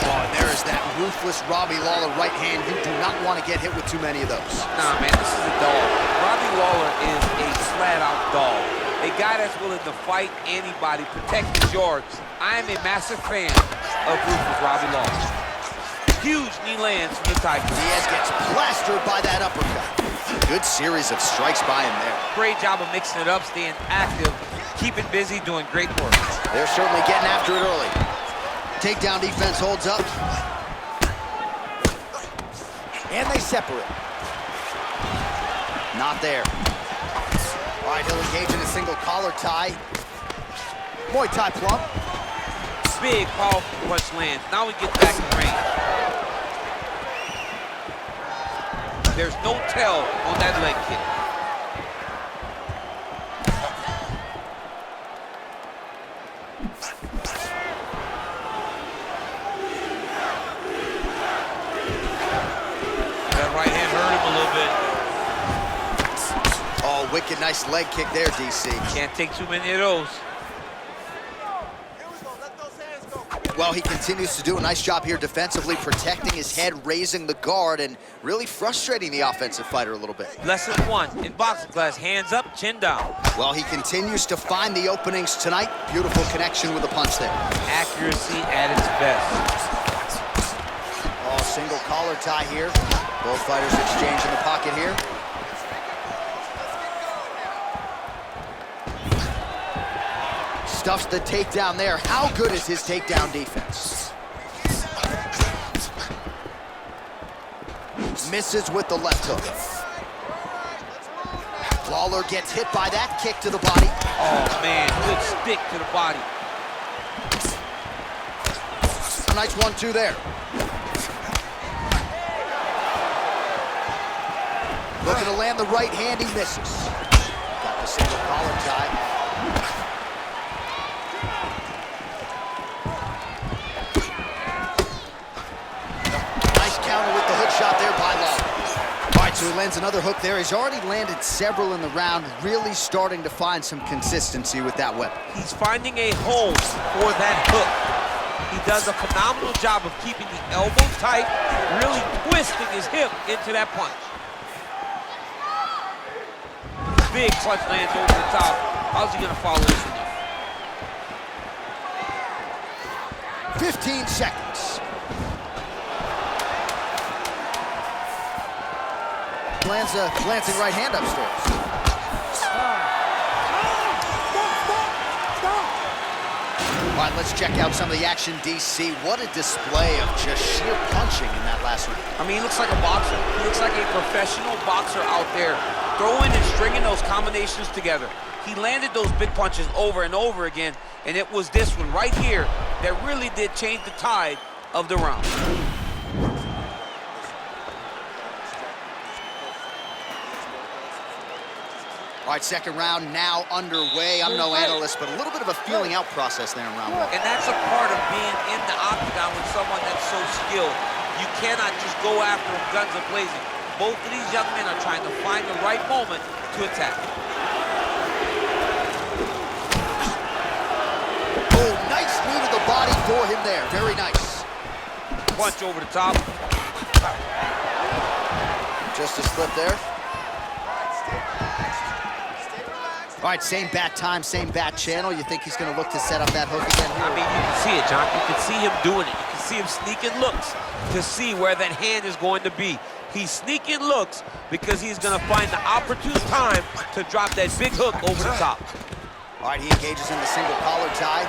Oh, and there is that ruthless Robbie Lawler right hand. You do not want to get hit with too many of those. Nah, man, this is a dog. Robbie Lawler is a flat-out dog. A guy that's willing to fight anybody, protect his yards. I am a massive fan of ruthless Robbie Lawler. Huge knee lands from the Tiger. Diaz gets plastered by that uppercut. Good series of strikes by him there. Great job of mixing it up, staying active, keeping busy, doing great work. They're certainly getting after it early. Takedown defense holds up. And they separate. Not there. All right, he'll engage in a single collar tie. Muay Thai plump. Big, powerful punch lands. Now we get back in range. There's no tell on that leg kick. That right hand hurt him a little bit. Oh, Wicked nice leg kick there, DC. Can't take too many of those. Well, he continues to do a nice job here defensively, protecting his head, raising the guard, and really frustrating the offensive fighter a little bit. Lesson 1 in boxing class, hands up, chin down. Well, he continues to find the openings tonight. Beautiful connection with the punch there. Accuracy at its best. Oh, single collar tie here. Both fighters exchange in the pocket here. Stuffs the takedown there. How good is his takedown defense? Misses with the left hook. Lawler gets hit by that kick to the body. Oh, man, good stick to the body. A nice 1-2 there. Looking to land the right hand, he misses. Got the single collar tie. Counter with the hook shot there by Lawler. All right, so he lands another hook there. He's already landed several in the round, really starting to find some consistency with that weapon. He's finding a home for that hook. He does a phenomenal job of keeping the elbow tight, really twisting his hip into that punch. Big punch lands over the top. How's he gonna follow this one up? 15 seconds. Lands a glancing right hand upstairs. All right, let's check out some of the action, DC. What a display of just sheer punching in that last round. I mean, he looks like a boxer. He looks like a professional boxer out there, throwing and stringing those combinations together. He landed those big punches over and over again, and it was this one right here that really did change the tide of the round. All right, second round now underway. I'm no analyst, but a little bit of a feeling out process there in round 1. And that's a part of being in the octagon with someone that's so skilled. You cannot just go after them guns a-blazing. Both of these young men are trying to find the right moment to attack. Oh, nice knee to the body for him there. Very nice. Punch over the top. Just a slip there. All right, same bat time, same bat channel. You think he's going to look to set up that hook again here? I mean, you can see it, John. You can see him doing it. You can see him sneaking looks to see where that hand is going to be. He's sneaking looks because he's going to find the opportune time to drop that big hook over the top. All right, he engages in the single collar tie.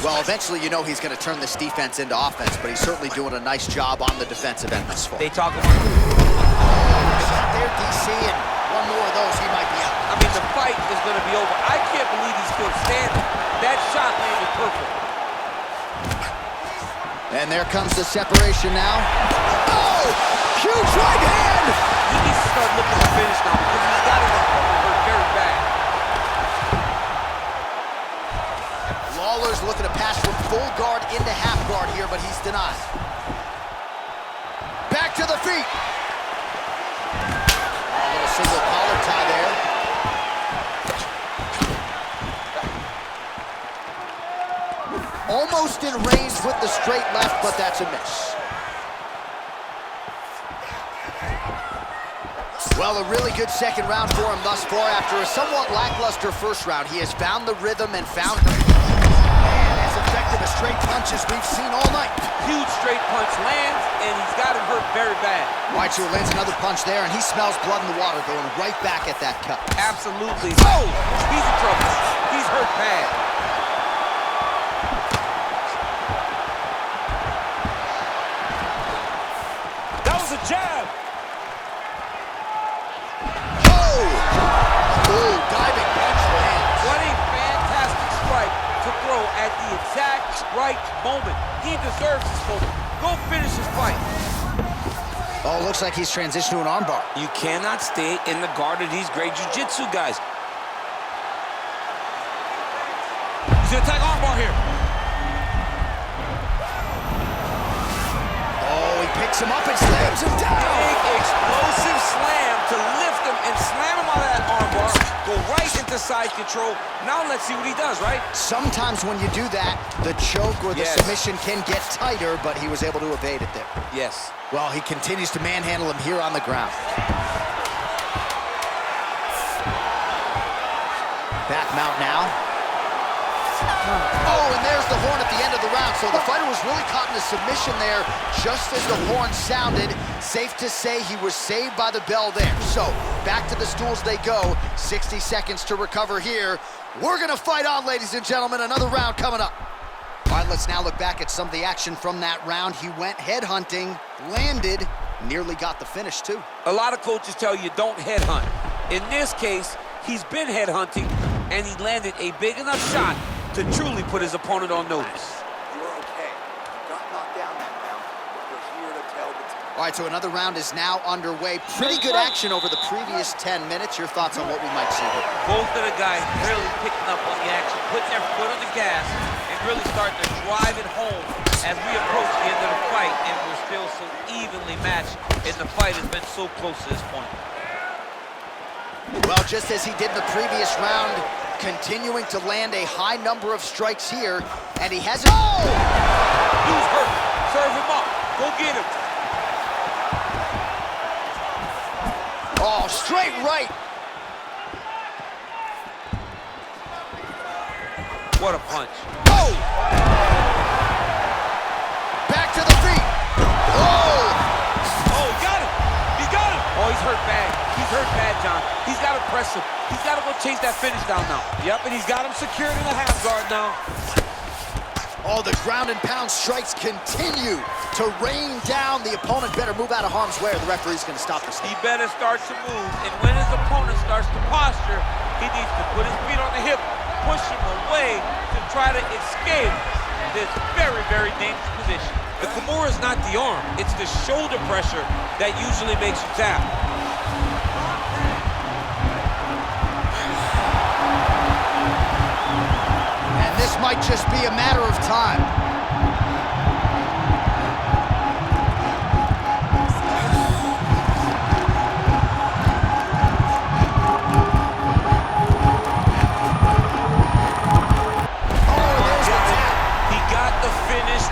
Well, eventually, you know he's going to turn this defense into offense, but he's certainly doing a nice job on the defensive end this far. They talk about... Shot there, DC, and one more of those, he might be out. I mean, the fight is going to be over. I can't believe he's still standing. That shot landed perfect. And there comes the separation now. Oh! Huge right hand! He needs to start looking to finish now because he's got his opponent hurt very bad. Lawler's looking to pass from full guard into half guard here, but he's denied. Back to the feet. A little single collar tie there. Almost in range with the straight left, but that's a miss. Well, a really good second round for him thus far. After a somewhat lackluster first round, he has found the rhythm and found as effective as straight punches we've seen all night. Huge straight punch lands, and he's got him hurt very bad. All right, so lands another punch there, and he smells blood in the water, going right back at that cut. Absolutely. Oh! He's in trouble. He's hurt bad. That was a jab. Oh! Oh, diving punch lands. What a fantastic strike to throw at the exact right moment. He deserves this moment. Go finish his fight. Oh, looks like he's transitioned to an armbar. You cannot stay in the guard of these great jiu-jitsu guys. He's gonna attack armbar here. Oh, he picks him up and slams him down. Big explosive slam to lift him and slam him out of that armbar, go right into side control. Now let's see what he does, right? Sometimes when you do that, the choke or the submission can get tighter, but he was able to evade it there. Yes. Well, he continues to manhandle him here on the ground. Back mount now. Oh, and there's the horn at the end of the round. So the fighter was really caught in a submission there just as the horn sounded. Safe to say he was saved by the bell there. So back to the stools they go. 60 seconds to recover here. We're going to fight on, ladies and gentlemen. Another round coming up. All right, let's now look back at some of the action from that round. He went headhunting, landed, nearly got the finish too. A lot of coaches tell you don't headhunt. In this case, he's been headhunting, and he landed a big enough shot to truly put his opponent on notice. You're okay. You got knocked down that round, but we're here to tell the tale. All right, so another round is now underway. Pretty good action over the previous 10 minutes. Your thoughts on what we might see here? Both of the guys really picking up on the action, putting their foot on the gas, and really starting to drive it home as we approach the end of the fight, and we're still so evenly matched, and the fight has been so close to this point. Well, just as he did in the previous round, continuing to land a high number of strikes here, and he has... Oh! Dude's hurt. Serve him up. Go get him. Oh, straight right. What a punch. Oh! Back to the feet. Oh! Oh, he got him. He got him. Oh, he's hurt bad. He's hurt bad, John. He's got to press him. He's got to go chase that finish down now. Yep, and he's got him secured in the half guard now. Oh, the ground and pound strikes continue to rain down. The opponent better move out of harm's way, or the referee's going to stop this. He better start to move, and when his opponent starts to posture, he needs to put his feet on the hip, push him away to try to escape this very, very dangerous position. The Kimura is not the arm. It's the shoulder pressure that usually makes you tap. And this might just be a matter of time.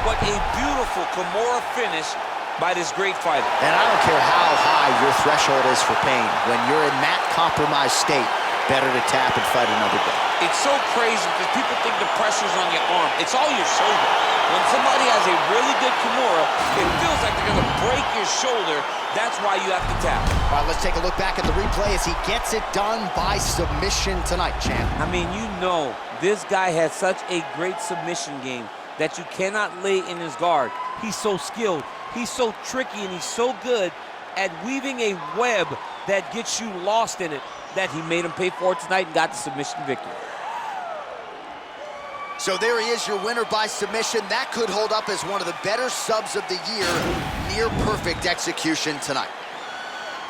What a beautiful Kimura finish by this great fighter. And I don't care how high your threshold is for pain. When you're in that compromised state, better to tap and fight another day. It's so crazy because people think the pressure's on your arm. It's all your shoulder. When somebody has a really good Kimura, it feels like they're going to break your shoulder. That's why you have to tap. All right, let's take a look back at the replay as he gets it done by submission tonight, champ. I mean, you know, this guy has such a great submission game that you cannot lay in his guard. He's so skilled, he's so tricky, and he's so good at weaving a web that gets you lost in it that he made him pay for it tonight and got the submission victory. So there he is, your winner by submission. That could hold up as one of the better subs of the year. Near perfect execution tonight.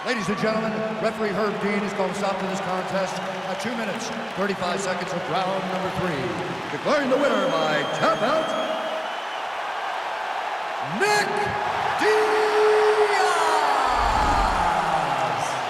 Ladies and gentlemen, referee Herb Dean has called a stop to this contest at 2 minutes, 35 seconds of round number 3. Declaring the winner by tap out, Nick Diaz!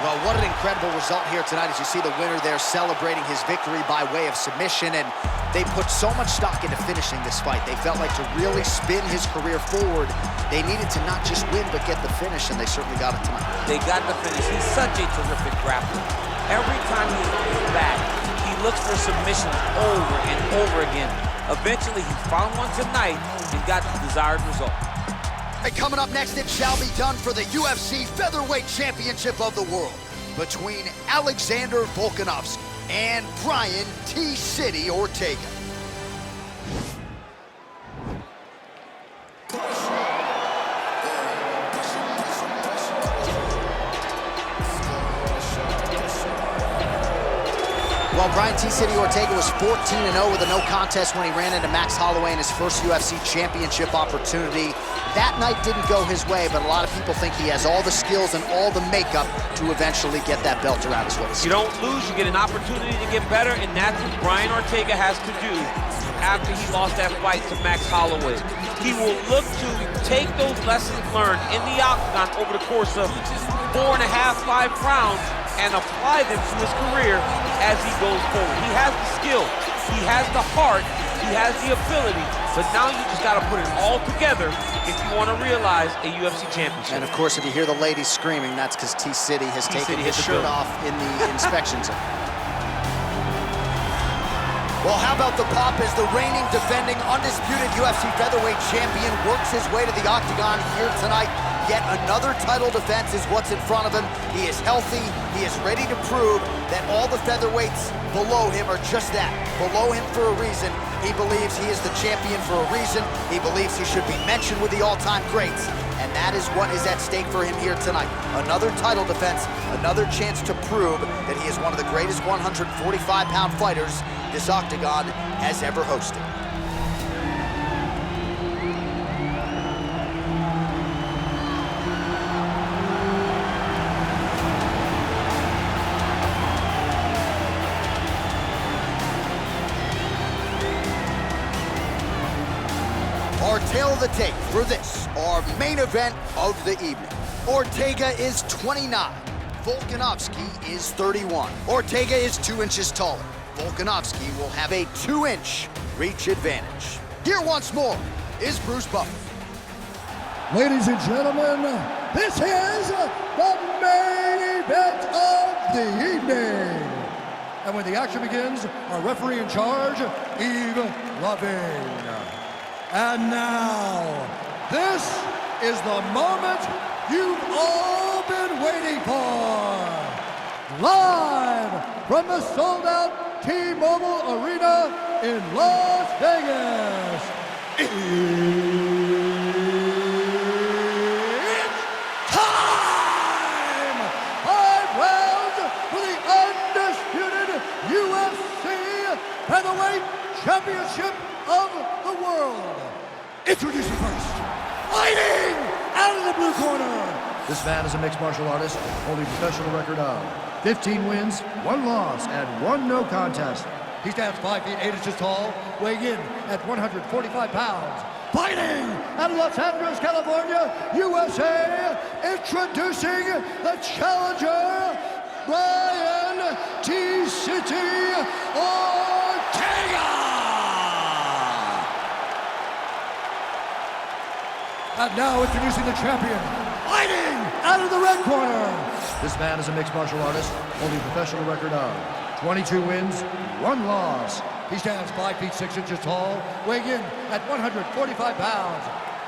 Well, what an incredible result here tonight as you see the winner there celebrating his victory by way of submission, and they put so much stock into finishing this fight. They felt like to really spin his career forward, they needed to not just win but get the finish, and they certainly got it tonight. They got the finish. He's such a terrific grappler. Every time he's back, he looks for submissions over and over again. Eventually, he found one tonight and got the desired result. And coming up next, it shall be done for the UFC Featherweight Championship of the World between Alexander Volkanovski and Brian T-City Ortega. Well, Brian T-City Ortega was 14-0 with a no contest when he ran into Max Holloway in his first UFC championship opportunity. That night didn't go his way, but a lot of people think he has all the skills and all the makeup to eventually get that belt around his waist. You don't lose, you get an opportunity to get better, and that's what Brian Ortega has to do after he lost that fight to Max Holloway. He will look to take those lessons learned in the octagon over the course of 4.5, 5 rounds and apply them to his career as he goes forward. He has the skill, he has the heart, he has the ability, but now you just got to put it all together if you want to realize a UFC championship. And of course, if you hear the ladies screaming, that's because T-City has taken his shirt off in the inspection zone. Well, how about the pop as the reigning, defending, undisputed UFC featherweight champion works his way to the octagon here tonight. Yet another title defense is what's in front of him. He is healthy. He is ready to prove that all the featherweights below him are just that, below him for a reason. He believes he is the champion for a reason. He believes he should be mentioned with the all-time greats. And that is what is at stake for him here tonight. Another title defense, another chance to prove that he is one of the greatest 145-pound fighters this octagon has ever hosted. Our tail of the tape for this, our main event of the evening. Ortega is 29. Volkanovski is 31. Ortega is 2 inches taller. Volkanovski will have a 2-inch reach advantage. Here once more is Bruce Buffer. Ladies and gentlemen, this is the main event of the evening. And when the action begins, our referee in charge, Yves Lavigne. And now, this is the moment you've all been waiting for. Live from the sold-out T-Mobile Arena in Las Vegas. It's time! 5 rounds for the undisputed UFC Featherweight Championship of the world. Introducing first, fighting out of the blue corner. This man is a mixed martial artist, holding a professional record of 15 wins, 1 loss, and 1 no contest. He stands 5 feet 8 inches tall, weighing in at 145 pounds. Fighting out of Los Angeles, California, USA, introducing the challenger, Brian T-City Ortega. And now introducing the champion, fighting out of the red corner. This man is a mixed martial artist, holding a professional record of 22 wins, 1 loss. He stands 5 feet 6 inches tall, weighing in at 145 pounds.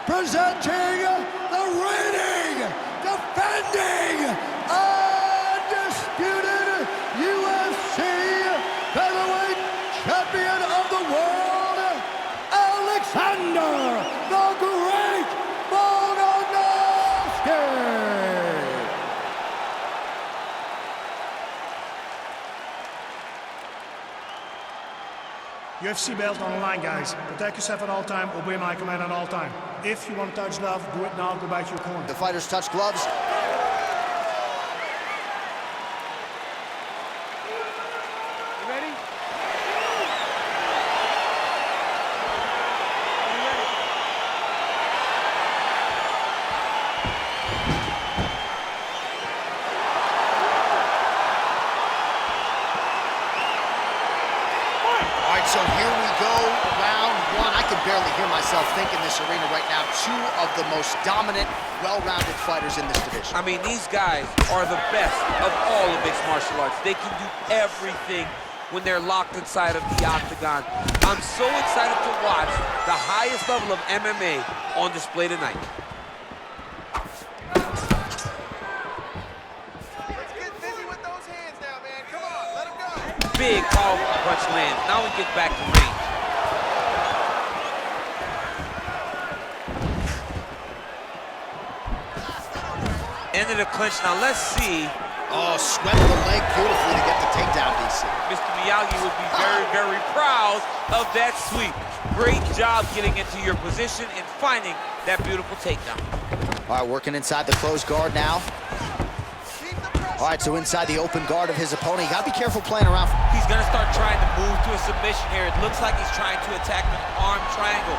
Presenting the reigning, defending, undisputed UFC featherweight champion of the world, Alexander the Great Volkanovski. UFC belt on the line, guys. Protect yourself at all time, obey my command at all time. If you want to touch glove, do it now, go back to your corner. The fighters touch gloves. You ready? So here we go, round 1. I can barely hear myself think in this arena right now. 2 of the most dominant, well-rounded fighters in this division. I mean, these guys are the best of all of mixed martial arts. They can do everything when they're locked inside of the octagon. I'm so excited to watch the highest level of MMA on display tonight. Big, powerful punch lands. Now we get back to range. Into the clinch. Now let's see. Oh, swept the leg beautifully to get the takedown, DC. Mr. Miyagi would be very, very proud of that sweep. Great job getting into your position and finding that beautiful takedown. All right, working inside the closed guard now. All right, so inside the open guard of his opponent. You gotta be careful playing around. He's gonna start trying to move to a submission here. It looks like he's trying to attack an arm triangle.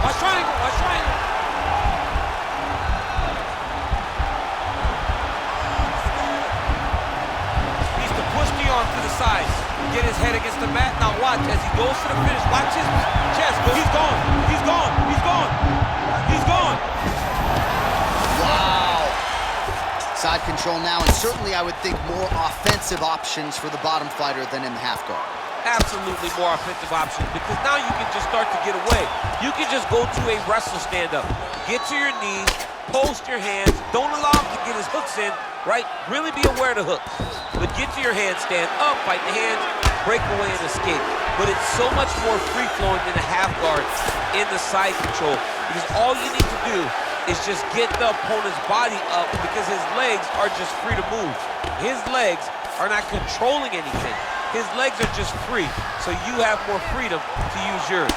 Watch triangle, watch triangle. goes to the finish. Watch his chest. He's gone. He's gone. He's gone. He's gone. Wow. Side control now, and certainly I would think more offensive options for the bottom fighter than in the half guard. Absolutely more offensive options, because now you can just start to get away. You can just go to a wrestle stand-up. Get to your knees, post your hands, don't allow him to get his hooks in, right? Really be aware of the hooks. But get to your hands, stand up, fight the hands, break away and escape. But it's so much more free-flowing than a half guard in the side control, because all you need to do is just get the opponent's body up, because his legs are just free to move. His legs are not controlling anything. His legs are just free, so you have more freedom to use yours.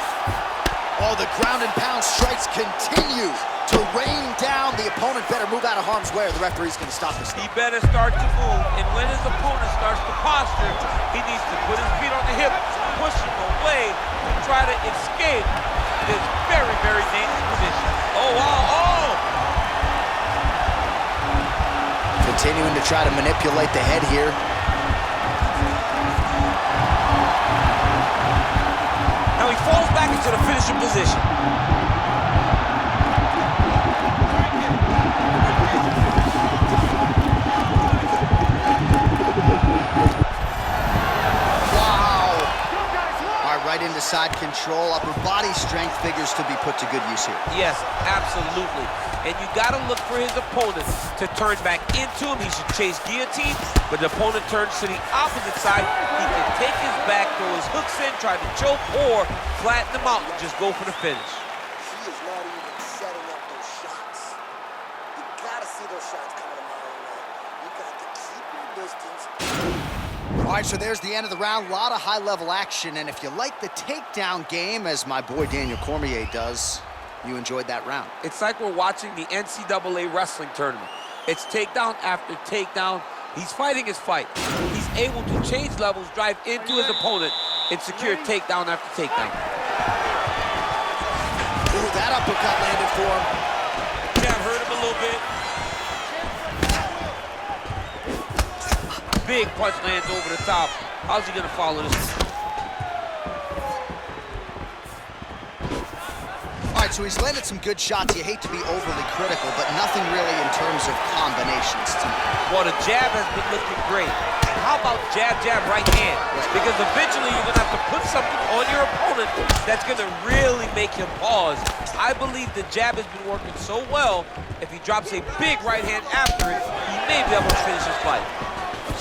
Oh, the ground and pound strikes continue to rain down. The opponent better move out of harm's way, or the referee's going to stop this. He better start to move, and when his opponent starts to posture, he needs to put his feet on the hip, push him away, and try to escape this very, very dangerous position. Oh, wow, oh! Continuing to try to manipulate the head here. Now he falls back into the finishing position. Right into side control. Upper body strength figures to be put to good use here. Yes, absolutely. And you got to look for his opponent to turn back into him. He should chase guillotine, but the opponent turns to the opposite side. He can take his back, throw his hooks in, try to choke, or flatten him out and just go for the finish. He is not even setting up those shots. You gotta see those shots coming a mile away. You got to keep your distance. All right, so there's the end of the round. A lot of high-level action, and if you like the takedown game, as my boy Daniel Cormier does, you enjoyed that round. It's like we're watching the NCAA wrestling tournament. It's takedown after takedown. He's fighting his fight. He's able to change levels, drive into his opponent, and secure takedown after takedown. Ooh, that uppercut landed for him. Jab hurt him a little bit. Big punch lands over the top. How's he gonna follow this? All right, so he's landed some good shots. You hate to be overly critical, but nothing really in terms of combinations tonight. Well, the jab has been looking great. How about jab, jab, right hand? Because eventually you're gonna have to put something on your opponent that's gonna really make him pause. I believe the jab has been working so well, if he drops a big right hand after it, he may be able to finish his fight.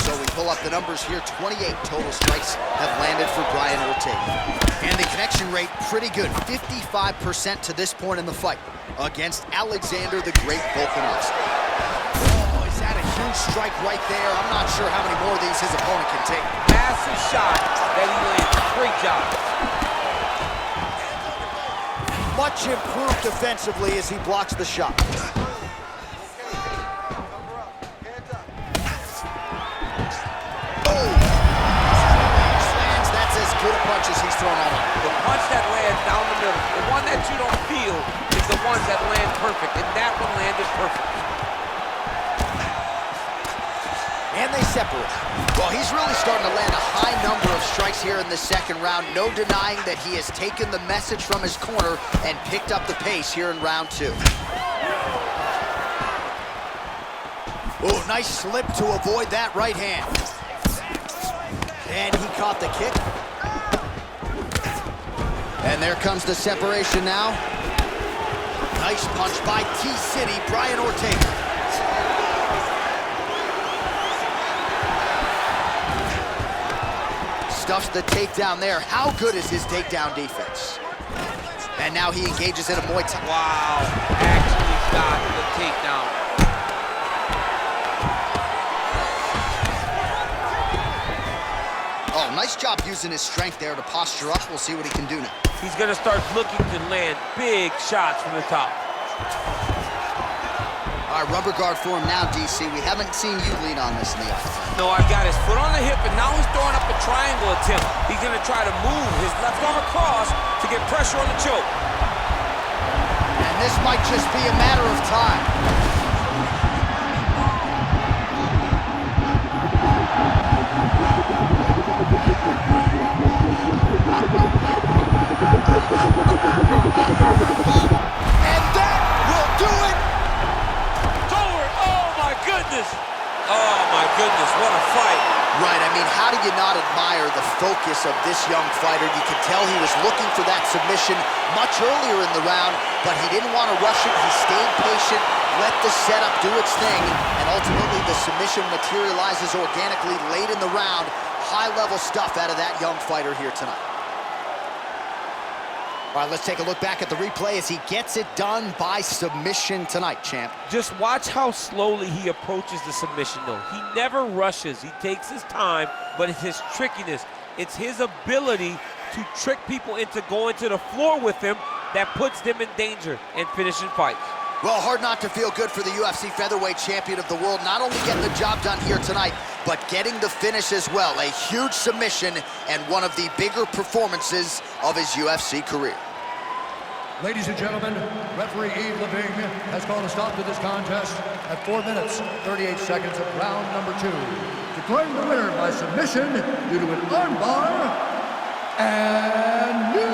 So we pull up the numbers here. 28 total strikes have landed for Brian Ortega. And the connection rate pretty good. 55% to this point in the fight against Alexander the Great Volkanovski. Oh, is that a huge strike right there? I'm not sure how many more of these his opponent can take. Massive shot that he landed. Great job. Much improved defensively as he blocks the shot. Punches he's thrown all night. The punch that lands down the middle, the one that you don't feel, is the ones that land perfect, and that one landed perfect. And they separate. Well, he's really starting to land a high number of strikes here in the second round. No denying that he has taken the message from his corner and picked up the pace here in round two. Oh, nice slip to avoid that right hand. And he caught the kick. And there comes the separation now. Nice punch by T-City, Brian Ortega. Stuffs the takedown there. How good is his takedown defense? And now he engages in a Muay Thai. Wow, actually got the takedown. Oh, nice job using his strength there to posture up. We'll see what he can do now. He's gonna start looking to land big shots from the top. All right, rubber guard for him now, DC. We haven't seen you lead on this in the octagon. No, I've got his foot on the hip, and now he's throwing up a triangle attempt. He's gonna try to move his left arm across to get pressure on the choke. And this might just be a matter of time. And that will do it. It's over. Oh, my goodness. Oh, my goodness, what a fight. Right, I mean, how do you not admire the focus of this young fighter? You can tell he was looking for that submission much earlier in the round, but he didn't want to rush it. He stayed patient, let the setup do its thing, and ultimately the submission materializes organically late in the round. High-level stuff out of that young fighter here tonight. All right, let's take a look back at the replay as he gets it done by submission tonight, champ. Just watch how slowly he approaches the submission, though. He never rushes. He takes his time, but it's his trickiness. It's his ability to trick people into going to the floor with him that puts them in danger and finishing fights. Well, hard not to feel good for the UFC featherweight champion of the world, not only getting the job done here tonight, but getting the finish as well. A huge submission and one of the bigger performances of his UFC career. Ladies and gentlemen, referee Yves Levine has called a stop to this contest at 4 minutes, 38 seconds of round number 2. Declaring the winner by submission due to an armbar, and new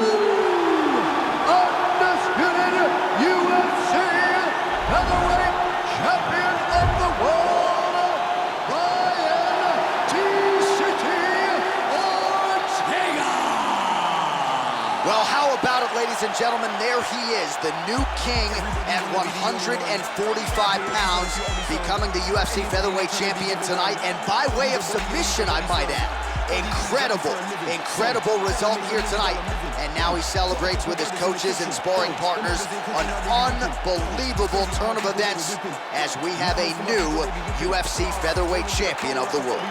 undisputed UFC featherweight champion of the world, Ryan T-City Ortega! Well, how about it, ladies and gentlemen? There he is, the new king at 145 pounds, becoming the UFC featherweight champion tonight, and by way of submission, I might add. Incredible, incredible result here tonight. And now he celebrates with his coaches and sparring partners an unbelievable turn of events as we have a new UFC featherweight champion of the world.